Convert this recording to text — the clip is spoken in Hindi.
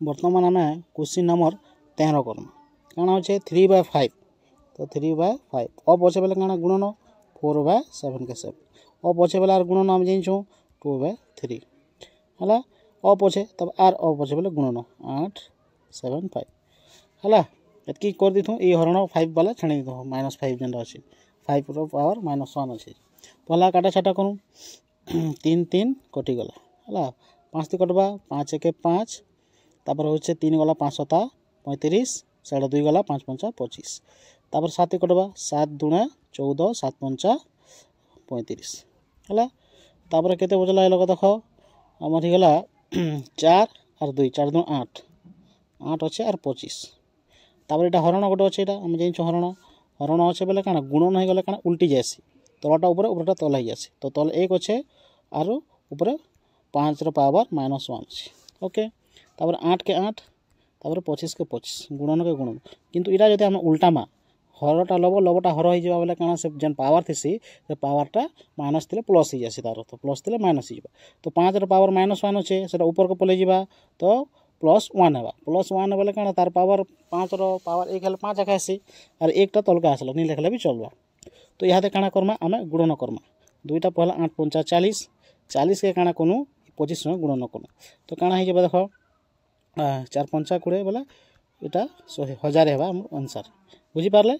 बर्तमान आम क्वेश्चन नंबर 13 करमा काଣା अच्छे 3/5 तो 3/5 अप अच्छे बेले काଣା गुणन 4/7 के 7 अप अच्छे बेले आर गुणन आम जाइछुँ 2/3 है अप अच्छे तब आर अप अच्छे बेले गुणन 8 7 5 है एतकी कर दी ये हरण 5 वाला छाणी दी -5 जेनटा अच्छे 5 रो पावर -1 अच्छे पहला काटा छाटा करूँ 3 3 कटिगला है 5 ती कटवा 5 1 5 तापर होचे 3 गला 5 7 35 साढ़े 2 गला 5 5 25 तापर 7 कटवा 7 दूना 14 7 5 35 है तापर केते बचला लोग देख आमर गला 4 और 2 4 2 8 8 अच्छे और 25 तापर एटा हरण गोटे अच्छे आम जाइछो हरण हरण अच्छे बेले काना गुणन हो गले काना उल्टी जासी तलटा ऊपर ऊपरटा तल हो जासी तो तल 1 अच्छे आर ऊपर 5 रो पावर -1 अच्छे ओके तापर 8 के 8 तापर 25 के 25 गुणन के गुणन किंतु इटा जदि हम उल्टामा हरटा लब लबटा हर हो जावा बेले काना से जेन पावर थिसी से पावरटा माइनस थिले प्लस हो जासी तार तो प्लस थिले माइनस हो जाबा तो 5 रो पावर -1 अच्छे सेटा ऊपर को पले जाबा तो +1 हेबा +1 बेले काना तार पावर 5 रो पावर 1 हेले 5 आसी और एकटा तलका आसला नहीं लिखले भी चलबा तो इहाते काना करमा आमे गुणन करमा दुईटा पहला 8 5 40 40 के काना कोनु 25 में गुणन कोनु तो काना हो जाबा देखो 4 5 20 बोले इटा 1000 हेबा आंसर बुझी पारले।